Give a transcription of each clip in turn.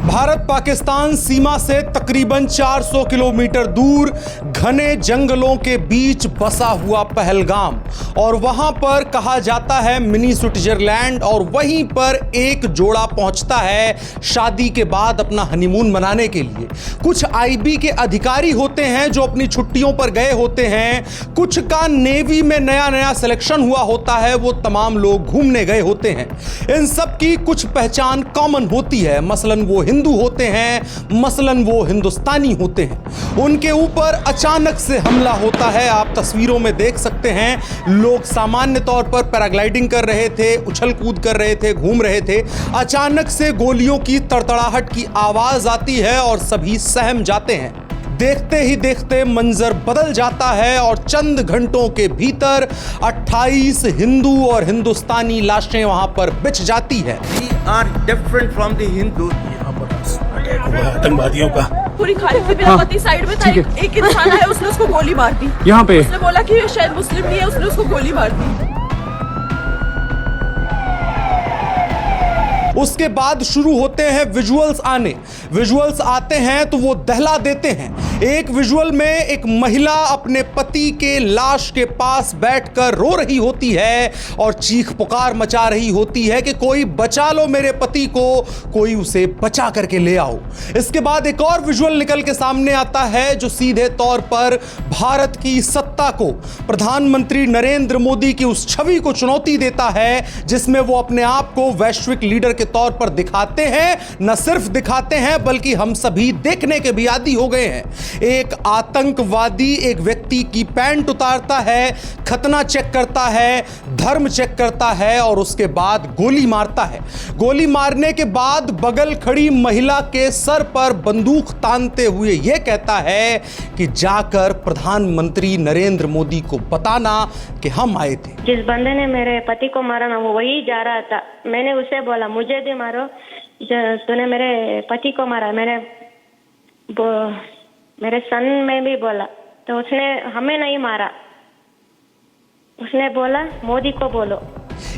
भारत पाकिस्तान सीमा से तकरीबन 400 किलोमीटर दूर घने जंगलों के बीच बसा हुआ पहलगाम, और वहां पर कहा जाता है मिनी स्विट्जरलैंड, और वहीं पर एक जोड़ा पहुंचता है शादी के बाद अपना हनीमून मनाने के लिए। कुछ आईबी के अधिकारी होते हैं जो अपनी छुट्टियों पर गए होते हैं, कुछ का नेवी में नया सिलेक्शन हुआ होता है, वो तमाम लोग घूमने गए होते हैं। इन सब की कुछ पहचान कॉमन होती है, मसलन वो हिंदू होते हैं, मसलन वो हिंदुस्तानी होते हैं। उनके ऊपर अचानक से हमला होता है। आप तस्वीरों में देख सकते हैं, लोग सामान्य तौर पर पैराग्लाइडिंग कर रहे थे, उछल कूद कर रहे थे, घूम रहे थे। अचानक से गोलियों की तड़तड़ाहट की आवाज आती है और सभी सहम जाते हैं। देखते ही देखते मंजर बदल जाता है और चंद घंटों के भीतर 28 हिंदू और हिंदुस्तानी लाशें वहां पर बिछ जाती है। We are different from the Hindus. आतंकवादियों का पूरी खाली थी, मेरा पति साइड में था, एक इंसान है, उसने उसको गोली मार दी। यहाँ पे उसने बोला कि ये शायद मुस्लिम नहीं है, उसने उसको गोली मार दी। उसके बाद शुरू होते हैं विजुअल्स आने। विजुअल्स आते हैं तो वो दहला देते हैं। एक विजुअल में एक महिला अपने पति के लाश के पास बैठकर रो रही होती है और चीख पुकार मचा रही होती है कि कोई बचा लो मेरे पति को, कोई उसे बचा करके ले आओ। इसके बाद एक और विजुअल निकल के सामने आता है जो सीधे तौर पर भारत की सत्ता को, प्रधानमंत्री नरेंद्र मोदी की उस छवि को चुनौती देता है जिसमें वो अपने आप को वैश्विक लीडर के तौर पर दिखाते हैं। न सिर्फ दिखाते हैं बल्कि हम सभी देखने के भी आदी हो गए हैं। एक आतंकवादी एक व्यक्ति की पैंट उतारता है, खतना चेक करता है, धर्म चेक करता है और उसके बाद गोली मारता है। गोली मारने के बाद बगल खड़ी महिला के सर पर बंदूक तानते हुए यह कहता है कि जाकर प्रधानमंत्री नरेंद्र मोदी को बताना कि हम आए थे। जिस बंदे ने मेरे पति को मारा ना, वो वही जा रहा था। मैंने उसे बोला मुझे भी मारो, तूने मेरे पति को मारा। मेरे सन में भी बोला तो उसने हमें नहीं मारा, उसने बोला मोदी को बोलो।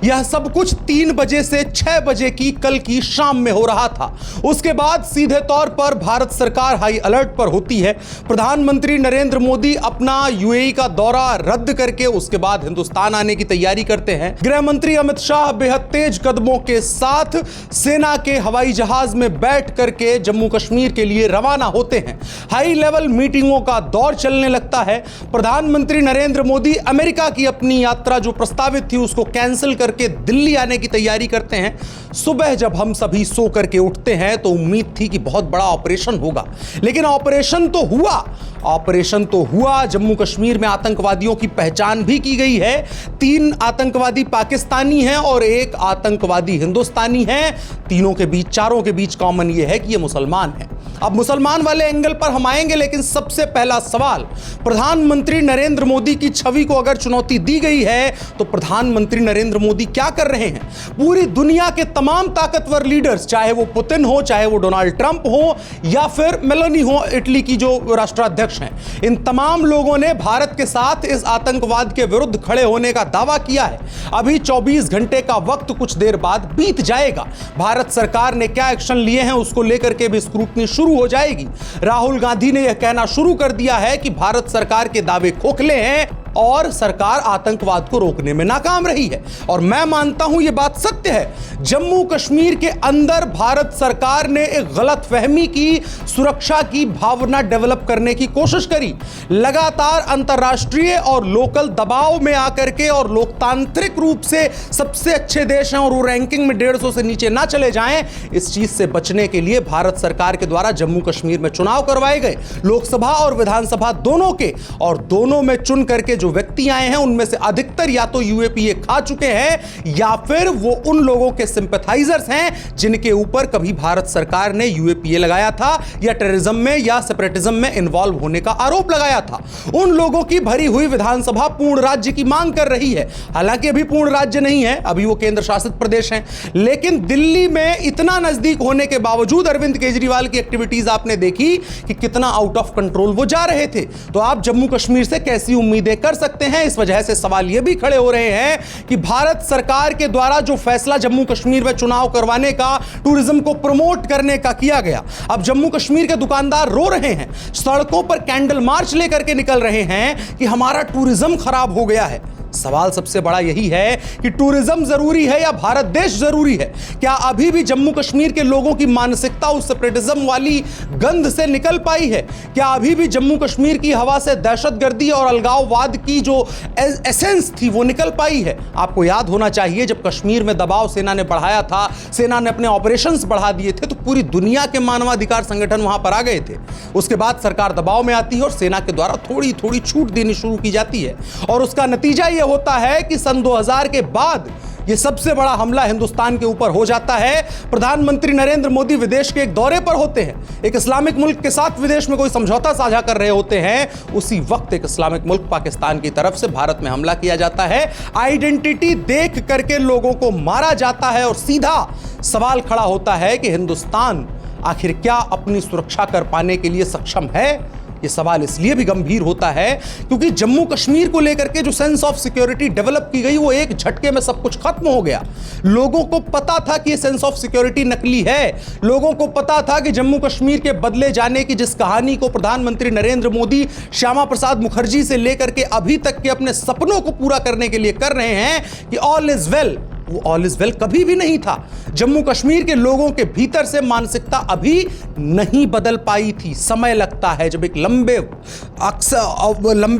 यह सब कुछ 3 बजे से 6 बजे की कल की शाम में हो रहा था। उसके बाद सीधे तौर पर भारत सरकार हाई अलर्ट पर होती है। प्रधानमंत्री नरेंद्र मोदी अपना यूएई का दौरा रद्द करके उसके बाद हिंदुस्तान आने की तैयारी करते हैं। गृह मंत्री अमित शाह बेहद तेज कदमों के साथ सेना के हवाई जहाज में बैठ करके जम्मू कश्मीर के लिए रवाना होते हैं। हाई लेवल मीटिंगों का दौर चलने लगता है। प्रधानमंत्री नरेंद्र मोदी अमेरिका की अपनी यात्रा जो प्रस्तावित थी उसको कैंसिल करके दिल्ली आने की तैयारी करते हैं। सुबह जब हम सभी सो करके उठते हैं तो उम्मीद थी कि बहुत बड़ा ऑपरेशन होगा, लेकिन ऑपरेशन तो हुआ। जम्मू कश्मीर में आतंकवादियों की पहचान भी की गई है। 3 आतंकवादी पाकिस्तानी हैं और 1 आतंकवादी हिंदुस्तानी है। चारों के बीच कॉमन यह है कि ये मुसलमान हैं। अब मुसलमान वाले एंगल पर हम आएंगे, लेकिन सबसे पहला सवाल, प्रधानमंत्री नरेंद्र मोदी की छवि को अगर चुनौती दी गई है तो प्रधानमंत्री नरेंद्र मोदी क्या कर रहे हैं? पूरी दुनिया के तमाम ताकतवर लीडर्स, चाहे वो पुतिन हो, चाहे वो डोनाल्ड ट्रंप हो या फिर मेलोनी हो, इटली की जो राष्ट्राध्यक्ष हैं, इन तमाम लोगों ने भारत के साथ इस आतंकवाद के विरुद्ध खड़े होने का दावा किया है। अभी 24 घंटे का वक्त कुछ देर बाद बीत जाएगा। भारत सरकार ने क्या एक्शन लिए हैं उसको लेकर के भी स्क्रूटनी शुरू हो जाएगी। राहुल गांधी ने यह कहना शुरू कर दिया है कि भारत सरकार के दावे खोखले हैं और सरकार आतंकवाद को रोकने में नाकाम रही है, और मैं मानता हूं यह बात सत्य है। जम्मू कश्मीर के अंदर भारत सरकार ने एक गलतफहमी की, सुरक्षा की भावना डेवलप करने की कोशिश करी। लगातार अंतर्राष्ट्रीय और लोकल दबाव में आकर के, और लोकतांत्रिक रूप से सबसे अच्छे देश हैं और वो रैंकिंग में 150 से नीचे ना चले जाएं, इस चीज से बचने के लिए भारत सरकार के द्वारा जम्मू कश्मीर में चुनाव करवाए गए, लोकसभा और विधानसभा दोनों के, और दोनों में चुन करके जो व्यक्ति आए हैं उनमें से अधिकतर या तो यूएपीए खा चुके हैं या फिर वो उन लोगों के सिंपैथाइजर्स हैं जिनके ऊपर कभी भारत सरकार ने यूएपीए लगाया था या टेररिज्म में या सेपरेटिज्म में इन्वॉल्व होने का आरोप लगाया था। उन लोगों की भरी हुई विधानसभा पूर्ण राज्य की मांग कर रही है। हालांकि अभी पूर्ण राज्य नहीं है, अभी वो केंद्र शासित प्रदेश हैं, लेकिन दिल्ली में इतना नजदीक होने के बावजूद अरविंद केजरीवाल की एक्टिविटीज आपने देखी कि कितना आउट ऑफ कंट्रोल वो जा रहे थे। तो आप जम्मू कश्मीर से कैसी उम्मीदें कर कर सकते हैं। इस वजह से सवाल यह भी खड़े हो रहे हैं कि भारत सरकार के द्वारा जो फैसला जम्मू कश्मीर में चुनाव करवाने का, टूरिज्म को प्रमोट करने का किया गया, अब जम्मू कश्मीर के दुकानदार रो रहे हैं, सड़कों पर कैंडल मार्च लेकर के निकल रहे हैं कि हमारा टूरिज्म खराब हो गया है। सवाल सबसे बड़ा यही है कि टूरिज्म जरूरी है या भारत देश जरूरी है? क्या अभी भी जम्मू कश्मीर के लोगों की मानसिकता उस सेपरेटिज्म वाली गंध से निकल पाई है? क्या अभी भी जम्मू कश्मीर की हवा से दहशतगर्दी और अलगाववाद की जो एसेंस थी वो निकल पाई है? आपको याद होना चाहिए, जब कश्मीर में दबाव सेना ने बढ़ाया था, सेना ने अपने ऑपरेशंस बढ़ा दिए थे, तो पूरी दुनिया के मानवाधिकार संगठन वहां पर आ गए थे। उसके बाद सरकार दबाव में आती है और सेना के द्वारा थोड़ी थोड़ी छूट देनी शुरू की जाती है, और उसका नतीजा यह होता है कि सन 2000 के बाद यह सबसे बड़ा हमला हिंदुस्तान के ऊपर हो जाता है। प्रधानमंत्री नरेंद्र मोदी विदेश के एक दौरे पर होते हैं, एक इस्लामिक मुल्क के साथ विदेश में कोई समझौता साझा कर रहे होते हैं, उसी वक्त एक इस्लामिक मुल्क पाकिस्तान की तरफ से भारत में हमला किया जाता है। आइडेंटिटी देख करके लोगों को मारा जाता है और सीधा सवाल खड़ा होता है कि हिंदुस्तान आखिर क्या अपनी सुरक्षा कर पाने के लिए सक्षम है? ये सवाल इसलिए भी गंभीर होता है क्योंकि जम्मू कश्मीर को लेकर के जो सेंस ऑफ सिक्योरिटी डेवलप की गई वो एक झटके में सब कुछ खत्म हो गया। लोगों को पता था कि ये सेंस ऑफ सिक्योरिटी नकली है। लोगों को पता था कि जम्मू कश्मीर के बदले जाने की जिस कहानी को प्रधानमंत्री नरेंद्र मोदी श्यामा प्रसाद मुखर्जी से लेकर के अभी तक के अपने सपनों को पूरा करने के लिए कर रहे हैं कि ऑल इज वेल, वो ऑल इज वेल कभी भी नहीं था। जम्मू कश्मीर के लोगों के भीतर से मानसिकता अभी नहीं बदल पाई थी। समय लगता है। जब एक लंबे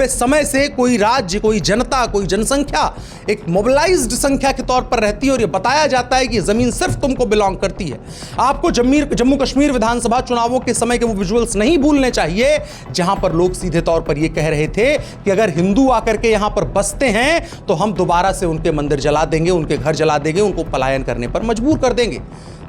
समय से कोई राज्य, कोई जनता, कोई जनसंख्या एक मोबिलाइज्ड संख्या के तौर पर रहती है और यह बताया जाता है कि जमीन सिर्फ तुमको बिलोंग करती है। आपको जम्मू कश्मीर विधानसभा चुनावों के समय के वो विजुअल्स नहीं भूलने चाहिए जहां पर लोग सीधे तौर पर यह कह रहे थे कि अगर हिंदू आकर के यहां पर बसते हैं तो हम दोबारा से उनके मंदिर जला देंगे, उनके घर जला देंगे, उनको पलायन करने पर मजबूर कर देंगे।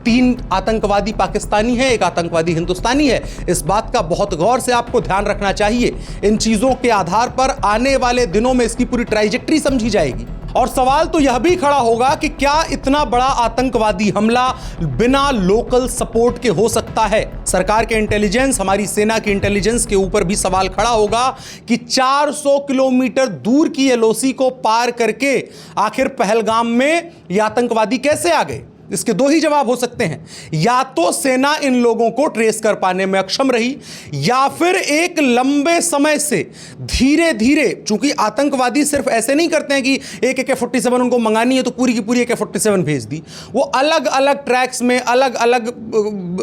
3 आतंकवादी पाकिस्तानी है, 1 आतंकवादी हिंदुस्तानी है। इस बात का बहुत गौर से आपको ध्यान रखना चाहिए। इन चीजों के आधार पर आने वाले दिनों में इसकी पूरी ट्राइजेक्टरी समझी जाएगी। और सवाल तो यह भी खड़ा होगा कि क्या इतना बड़ा आतंकवादी हमला बिना लोकल सपोर्ट के हो सकता है? सरकार के इंटेलिजेंस, हमारी सेना की इंटेलिजेंस के ऊपर भी सवाल खड़ा होगा कि 400 किलोमीटर दूर की एलओसी को पार करके आखिर पहलगाम में ये आतंकवादी कैसे आ गए? इसके 2 ही जवाब हो सकते हैं। या तो सेना इन लोगों को ट्रेस कर पाने में अक्षम रही, या फिर एक लंबे समय से धीरे धीरे, चूंकि आतंकवादी सिर्फ ऐसे नहीं करते हैं कि एक AK-47 उनको मंगानी है तो पूरी की पूरी AK-47 भेज दी। वो अलग अलग ट्रैक्स में, अलग अलग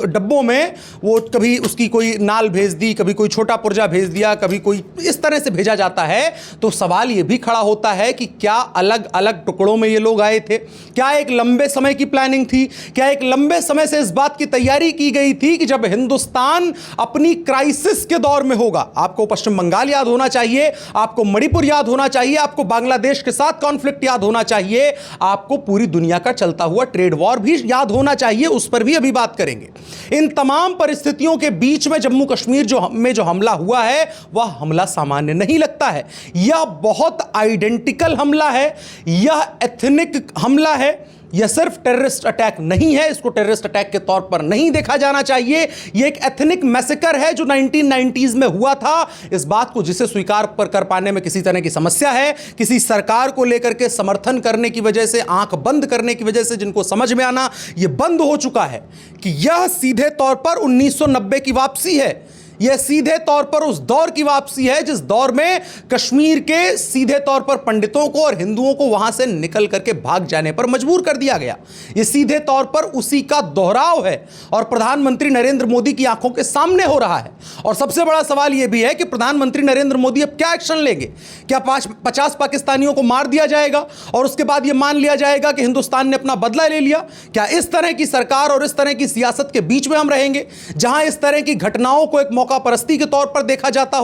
डब्बों में, वो कभी उसकी कोई नाल भेज दी, कभी कोई छोटा पुर्जा भेज दिया, कभी कोई इस तरह से भेजा जाता है। तो सवाल यह भी खड़ा होता है कि क्या अलग अलग टुकड़ों में ये लोग आए थे? क्या एक लंबे समय की प्लानिंग थी? क्या एक लंबे समय से इस बात की तैयारी की गई थी कि जब हिंदुस्तान अपनी क्राइसिस के दौर में होगा? आपको पश्चिम बंगाल याद होना चाहिए, आपको मणिपुर याद होना चाहिए, आपको बांग्लादेश के साथ कॉन्फ्लिक्ट याद होना चाहिए, आपको पूरी दुनिया का चलता हुआ ट्रेड वॉर भी याद होना चाहिए, उस पर भी अभी बात करेंगे। इन तमाम परिस्थितियों के बीच में जम्मू कश्मीर जो हमला हुआ है वह हमला सामान्य नहीं लगता है। यह बहुत आइडेंटिकल हमला है, यह एथनिक हमला है, यह सिर्फ टेररिस्ट अटैक नहीं है। इसको टेररिस्ट अटैक के तौर पर नहीं देखा जाना चाहिए। यह एक एथनिक मैसेकर है जो 1990s में हुआ था। इस बात को जिसे स्वीकार कर पाने में किसी तरह की समस्या है, किसी सरकार को लेकर के समर्थन करने की वजह से, आंख बंद करने की वजह से जिनको समझ में आना यह बंद हो चुका है कि यह सीधे तौर पर 1990 की वापसी है। यह सीधे तौर पर उस दौर की वापसी है जिस दौर में कश्मीर के सीधे तौर पर पंडितों को और हिंदुओं को वहां से निकल करके भाग जाने पर मजबूर कर दिया गया। यह सीधे तौर पर उसी का दोहराव है और प्रधानमंत्री नरेंद्र मोदी की आंखों के सामने हो रहा है। और सबसे बड़ा सवाल यह भी है कि प्रधानमंत्री नरेंद्र मोदी अब क्या एक्शन लेंगे? क्या 50 पाकिस्तानियों को मार दिया जाएगा और उसके बाद यह मान लिया जाएगा कि हिंदुस्तान ने अपना बदला ले लिया? क्या इस तरह की सरकार और इस तरह की सियासत के बीच में हम रहेंगे जहां इस तरह की घटनाओं को एक मौका परस्ती के तौर पर देखा जाता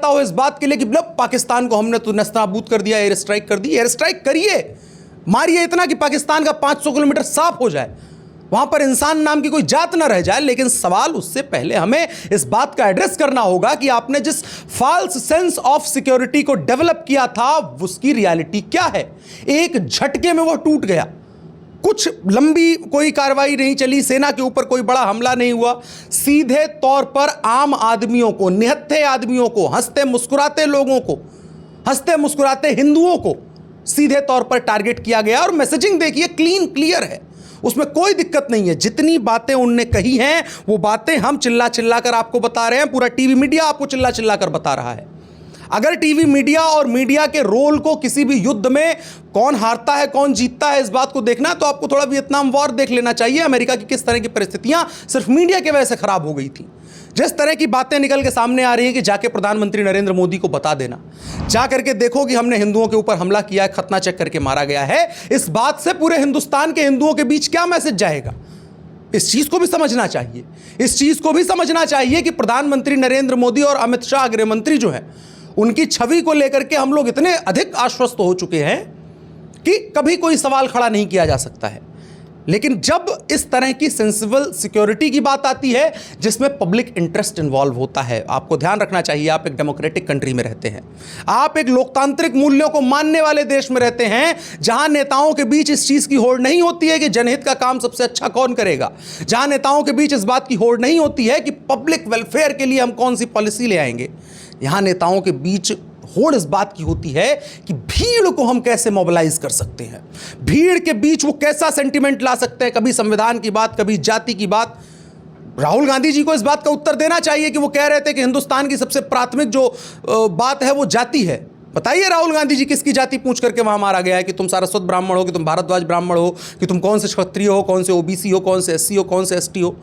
हो इस बात के लिए कि पाकिस्तान को हमने तो नस्तानाबूद कर दिया, एयर स्ट्राइक कर दी? एयर स्ट्राइक करिए, मारिए इतना कि पाकिस्तान का 500 किलोमीटर साफ हो जाए, वहां पर इंसान नाम की कोई जात ना रह जाए। लेकिन सवाल उससे पहले हमें इस बात का एड्रेस करना होगा कि आपने जिस फॉल्स सेंस ऑफ सिक्योरिटी को डेवलप किया था उसकी रियलिटी क्या है? एक झटके में वो टूट गया। कुछ लंबी कोई कार्रवाई नहीं चली, सेना के ऊपर कोई बड़ा हमला नहीं हुआ। सीधे तौर पर आम आदमियों को, निहत्थे आदमियों को, हंसते मुस्कुराते लोगों को हंसते मुस्कुराते हिंदुओं को सीधे तौर पर टारगेट किया गया। और मैसेजिंग देखिए क्लीन क्लियर है, उसमें कोई दिक्कत नहीं है। जितनी बातें उनने कही हैं वो बातें हम चिल्ला चिल्ला कर आपको बता रहे हैं, पूरा टीवी मीडिया आपको चिल्ला चिल्ला कर बता रहा है। अगर टीवी मीडिया और मीडिया के रोल को किसी भी युद्ध में कौन हारता है कौन जीतता है इस बात को देखना है तो आपको थोड़ा वियतनाम वॉर देख लेना चाहिए। अमेरिका की किस तरह की परिस्थितियां सिर्फ मीडिया की वजह से खराब हो गई थी। जिस तरह की बातें निकल के सामने आ रही है कि जाके प्रधानमंत्री नरेंद्र मोदी को बता देना, जा करके देखो कि हमने हिंदुओं के ऊपर हमला किया है, खतना चेक करके मारा गया है। इस बात से पूरे हिंदुस्तान के हिंदुओं के बीच क्या मैसेज जाएगा, इस चीज को भी समझना चाहिए। इस चीज को भी समझना चाहिए कि प्रधानमंत्री नरेंद्र मोदी और अमित शाह गृह मंत्री जो है उनकी छवि को लेकर के हम लोग इतने अधिक आश्वस्त हो चुके हैं कि कभी कोई सवाल खड़ा नहीं किया जा सकता है। लेकिन जब इस तरह की सेंसिबल सिक्योरिटी की बात आती है जिसमें पब्लिक इंटरेस्ट इन्वॉल्व होता है, आपको ध्यान रखना चाहिए आप एक डेमोक्रेटिक कंट्री में रहते हैं, आप एक लोकतांत्रिक मूल्यों को मानने वाले देश में रहते हैं, जहां नेताओं के बीच इस चीज की होड़ नहीं होती है कि जनहित का काम सबसे अच्छा कौन करेगा, जहां नेताओं के बीच इस बात की होड़ नहीं होती है कि पब्लिक वेलफेयर के लिए हम कौन सी पॉलिसी ले आएंगे। यहां नेताओं के बीच होड़ इस बात की होती है कि भीड़ को हम कैसे मोबिलाइज कर सकते हैं, भीड़ के बीच वो कैसा सेंटिमेंट ला सकते हैं, कभी संविधान की बात कभी जाति की बात। राहुल गांधी जी को इस बात का उत्तर देना चाहिए कि वो कह रहे थे कि हिंदुस्तान की सबसे प्राथमिक जो बात है वो जाति है। बताइए राहुल गांधी जी किसकी जाति पूछ करके वहां मारा गया है कि तुम सारस्वत ब्राह्मण हो, कि तुम भारद्वाज ब्राह्मण हो, कि तुम कौन से क्षत्रिय हो, कौन से ओबीसी हो, कौन से एससी हो, कौन से एसटी हो,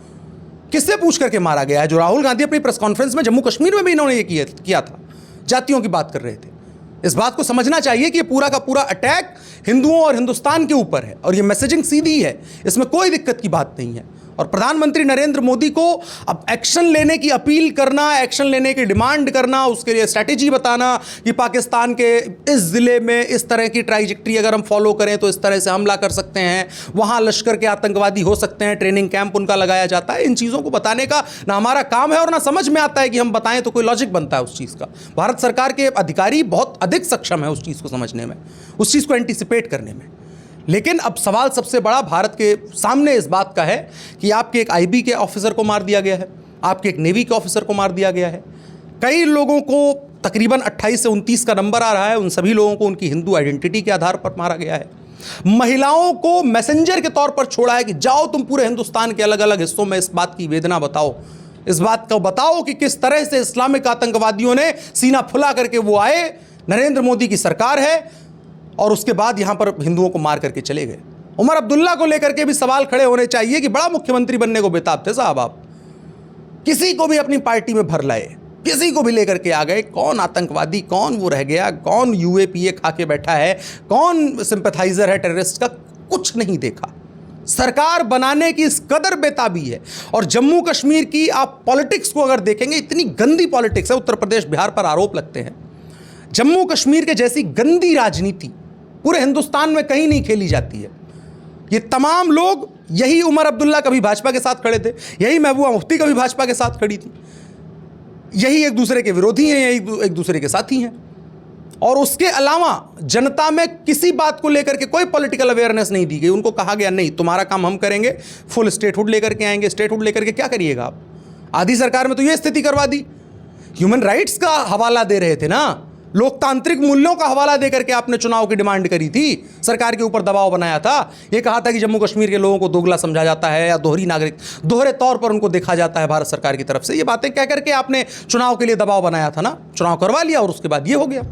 किससे पूछ करके मारा गया है। जो राहुल गांधी अपनी प्रेस कॉन्फ्रेंस में जम्मू कश्मीर में भी इन्होंने ये किया था, जातियों की बात कर रहे थे। इस बात को समझना चाहिए कि ये पूरा का पूरा अटैक हिंदुओं और हिंदुस्तान के ऊपर है और ये मैसेजिंग सीधी है, इसमें कोई दिक्कत की बात नहीं है। और प्रधानमंत्री नरेंद्र मोदी को अब एक्शन लेने की अपील करना, एक्शन लेने की डिमांड करना, उसके लिए स्ट्रैटेजी बताना कि पाकिस्तान के इस ज़िले में इस तरह की ट्राइजेक्ट्री अगर हम फॉलो करें तो इस तरह से हमला कर सकते हैं, वहाँ लश्कर के आतंकवादी हो सकते हैं, ट्रेनिंग कैंप उनका लगाया जाता है। इन चीज़ों को बताने का ना हमारा काम है और ना समझ में आता है कि हम बताएं तो कोई लॉजिक बनता है उस चीज़ का। भारत सरकार के अधिकारी बहुत अधिक सक्षम है उस चीज़ को समझने में, उस चीज़ को एंटिसिपेट करने में। लेकिन अब सवाल सबसे बड़ा भारत के सामने इस बात का है कि आपके एक आईबी के ऑफिसर को मार दिया गया है, आपके एक नेवी के ऑफिसर को मार दिया गया है, कई लोगों को तकरीबन 28 से 29 का नंबर आ रहा है, उन सभी लोगों को उनकी हिंदू आइडेंटिटी के आधार पर मारा गया है। महिलाओं को मैसेंजर के तौर पर छोड़ा है कि जाओ तुम पूरे हिंदुस्तान के अलग अलग हिस्सों में इस बात की वेदना बताओ, इस बात को बताओ कि किस तरह से इस्लामिक आतंकवादियों ने सीना फुला करके वो आए, नरेंद्र मोदी की सरकार है, और उसके बाद यहां पर हिंदुओं को मार करके चले गए। उमर अब्दुल्ला को लेकर के भी सवाल खड़े होने चाहिए कि बड़ा मुख्यमंत्री बनने को बेताब थे साहब आप, किसी को भी अपनी पार्टी में भर लाए, किसी को भी लेकर के आ गए, कौन आतंकवादी, कौन वो रह गया, कौन यूएपीए खा के बैठा है, कौन सिंपैथाइजर है टेररिस्ट का, कुछ नहीं देखा। सरकार बनाने की इस कदर बेताबी है। और जम्मू कश्मीर की आप पॉलिटिक्स को अगर देखेंगे, इतनी गंदी पॉलिटिक्स है, उत्तर प्रदेश बिहार पर आरोप लगते हैं, जम्मू कश्मीर के जैसी गंदी राजनीति पूरे हिंदुस्तान में कहीं नहीं खेली जाती है। ये तमाम लोग, यही उमर अब्दुल्ला कभी भाजपा के साथ खड़े थे, यही महबूबा मुफ्ती कभी भाजपा के साथ खड़ी थी, यही एक दूसरे के विरोधी हैं, यही एक दूसरे के साथी हैं। और उसके अलावा जनता में किसी बात को लेकर के कोई पॉलिटिकल अवेयरनेस नहीं दी गई। उनको कहा गया नहीं तुम्हारा काम हम करेंगे, फुल स्टेटहुड लेकर के आएंगे। स्टेटहुड लेकर के क्या करिएगा आप? आधी सरकार में तो ये स्थिति करवा दी। ह्यूमन राइट्स का हवाला दे रहे थे ना, लोकतांत्रिक मूल्यों का हवाला देकर के आपने चुनाव की डिमांड करी थी, सरकार के ऊपर दबाव बनाया था, ये कहा था कि जम्मू कश्मीर के लोगों को दोगला समझा जाता है या दोहरी नागरिक, दोहरे तौर पर उनको देखा जाता है भारत सरकार की तरफ से। ये बातें कह करके आपने चुनाव के लिए दबाव बनाया था ना, चुनाव करवा लिया और उसके बाद ये हो गया।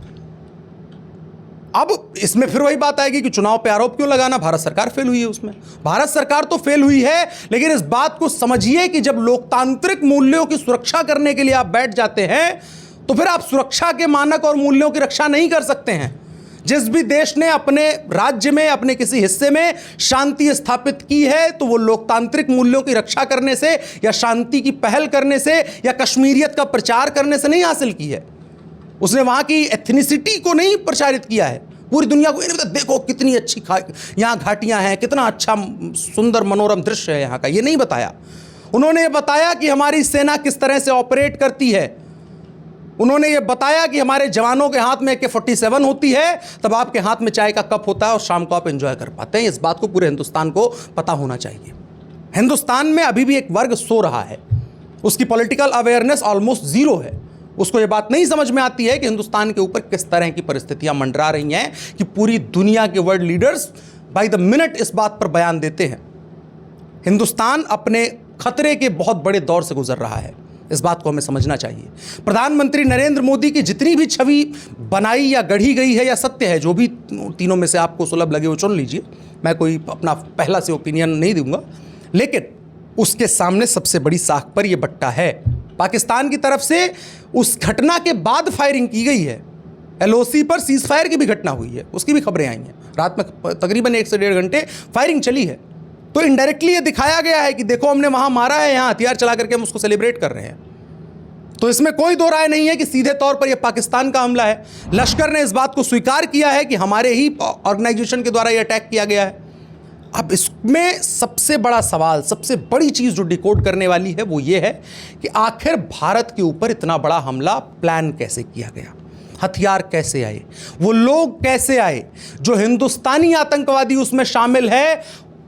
अब इसमें फिर वही बात आएगी कि चुनाव पे आरोप क्यों लगाना, भारत सरकार फेल हुई है उसमें। भारत सरकार तो फेल हुई है, लेकिन इस बात को समझिए कि जब लोकतांत्रिक मूल्यों की सुरक्षा करने के लिए आप बैठ जाते हैं तो फिर आप सुरक्षा के मानक और मूल्यों की रक्षा नहीं कर सकते हैं। जिस भी देश ने अपने राज्य में, अपने किसी हिस्से में शांति स्थापित की है तो वो लोकतांत्रिक मूल्यों की रक्षा करने से या शांति की पहल करने से या कश्मीरियत का प्रचार करने से नहीं हासिल की है। उसने वहां की एथनिसिटी को नहीं प्रचारित किया है, पूरी दुनिया को ये नहीं बताया देखो कितनी अच्छी यहाँ घाटियां हैं, कितना अच्छा सुंदर मनोरम दृश्य है यहाँ का, ये नहीं बताया। उन्होंने ये बताया कि हमारी सेना किस तरह से ऑपरेट करती है, उन्होंने ये बताया कि हमारे जवानों के हाथ में AK-47 होती है, तब आपके हाथ में चाय का कप होता है और शाम को आप एंजॉय कर पाते हैं। इस बात को पूरे हिंदुस्तान को पता होना चाहिए। हिंदुस्तान में अभी भी एक वर्ग सो रहा है, उसकी पॉलिटिकल अवेयरनेस ऑलमोस्ट जीरो है। उसको ये बात नहीं समझ में आती है कि हिंदुस्तान के ऊपर किस तरह की परिस्थितियां मंडरा रही हैं कि पूरी दुनिया के world leaders by the minute इस बात पर बयान देते हैं। हिंदुस्तान अपने खतरे के बहुत बड़े दौर से गुजर रहा है, इस बात को हमें समझना चाहिए। प्रधानमंत्री नरेंद्र मोदी की जितनी भी छवि बनाई या गढ़ी गई है या सत्य है, जो भी तीनों में से आपको सुलभ लगे वो चुन लीजिए, मैं कोई अपना पहला से ओपिनियन नहीं दूंगा, लेकिन उसके सामने सबसे बड़ी साख पर यह बट्टा है। पाकिस्तान की तरफ से उस घटना के बाद फायरिंग की गई है, LOC पर सीज फायर की भी घटना हुई है, उसकी भी खबरें आई हैं। रात में तकरीबन 1 से 1.5 घंटे फायरिंग चली है, तो इनडायरेक्टली ये दिखाया गया है कि देखो हमने वहां मारा है, यहां हथियार चला करके हम उसको सेलिब्रेट कर रहे हैं। तो इसमें कोई दो राय नहीं है कि सीधे तौर पर यह पाकिस्तान का हमला है। लश्कर ने इस बात को स्वीकार किया है कि हमारे ही ऑर्गेनाइजेशन के द्वारा यह अटैक किया गया है। अब इसमें सबसे बड़ा सवाल, सबसे बड़ी चीज जो डिकोड करने वाली है वो ये है कि आखिर भारत के ऊपर इतना बड़ा हमला प्लान कैसे किया गया, हथियार कैसे आए, वो लोग कैसे आए, जो हिंदुस्तानी आतंकवादी उसमें शामिल है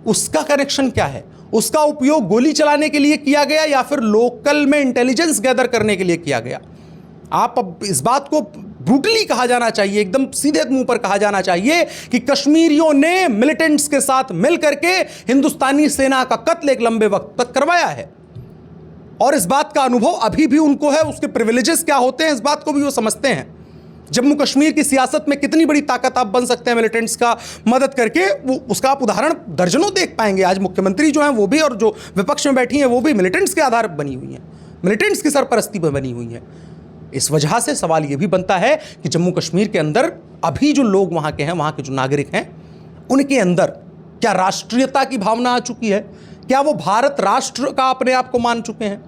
उसका कनेक्शन क्या है, उसका उपयोग गोली चलाने के लिए किया गया या फिर लोकल में इंटेलिजेंस गैदर करने के लिए किया गया। आप अब इस बात को ब्रूटली कहा जाना चाहिए, एकदम सीधे मुंह पर कहा जाना चाहिए कि कश्मीरियों ने मिलिटेंट्स के साथ मिलकर के हिंदुस्तानी सेना का कत्ल एक लंबे वक्त तक करवाया है, और इस बात का अनुभव अभी भी उनको है। उसके प्रिविलेजेस क्या होते हैं इस बात को भी वो समझते हैं। जम्मू कश्मीर की सियासत में कितनी बड़ी ताकत आप बन सकते हैं मिलिटेंट्स का मदद करके, वो उसका आप उदाहरण दर्जनों देख पाएंगे। आज मुख्यमंत्री जो हैं वो भी, और जो विपक्ष में बैठी हैं वो भी मिलिटेंट्स के आधार पर बनी हुई हैं, मिलिटेंट्स की सरपरस्ती पर बनी हुई हैं। इस वजह से सवाल ये भी बनता है कि जम्मू कश्मीर के अंदर अभी जो लोग वहाँ के हैं, वहाँ के जो नागरिक हैं, उनके अंदर क्या राष्ट्रीयता की भावना आ चुकी है? क्या वो भारत राष्ट्र का अपने आप को मान चुके हैं?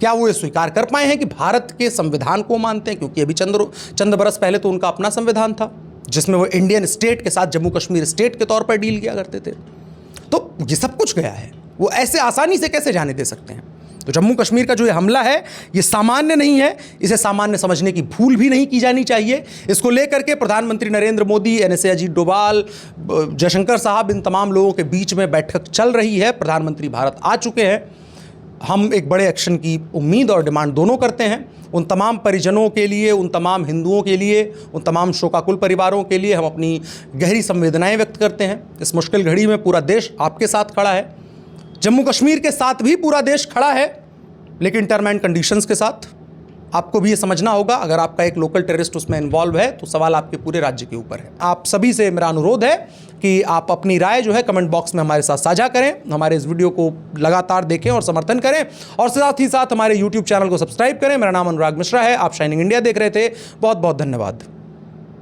क्या वो ये स्वीकार कर पाए हैं कि भारत के संविधान को मानते हैं? क्योंकि अभी चंद बरस पहले तो उनका अपना संविधान था जिसमें वो इंडियन स्टेट के साथ जम्मू कश्मीर स्टेट के तौर पर डील किया करते थे। तो ये सब कुछ गया है, वो ऐसे आसानी से कैसे जाने दे सकते हैं? तो जम्मू कश्मीर का जो ये हमला है ये सामान्य नहीं है, इसे सामान्य समझने की भूल भी नहीं की जानी चाहिए। इसको लेकर के प्रधानमंत्री नरेंद्र मोदी, NSA अजीत डोभाल, जयशंकर साहब, इन तमाम लोगों के बीच में बैठक चल रही है। प्रधानमंत्री भारत आ चुके हैं। हम एक बड़े एक्शन की उम्मीद और डिमांड दोनों करते हैं। उन तमाम परिजनों के लिए, उन तमाम हिंदुओं के लिए, उन तमाम शोकाकुल परिवारों के लिए हम अपनी गहरी संवेदनाएं व्यक्त करते हैं। इस मुश्किल घड़ी में पूरा देश आपके साथ खड़ा है, जम्मू कश्मीर के साथ भी पूरा देश खड़ा है, लेकिन टर्म एंड कंडीशंस के साथ। आपको भी ये समझना होगा, अगर आपका एक लोकल टेररिस्ट उसमें इन्वॉल्व है तो सवाल आपके पूरे राज्य के ऊपर है। आप सभी से मेरा अनुरोध है कि आप अपनी राय जो है कमेंट बॉक्स में हमारे साथ साझा करें, हमारे इस वीडियो को लगातार देखें और समर्थन करें, और साथ ही साथ हमारे YouTube चैनल को सब्सक्राइब करें। मेरा नाम अनुराग मिश्रा है, आप शाइनिंग इंडिया देख रहे थे। बहुत बहुत धन्यवाद।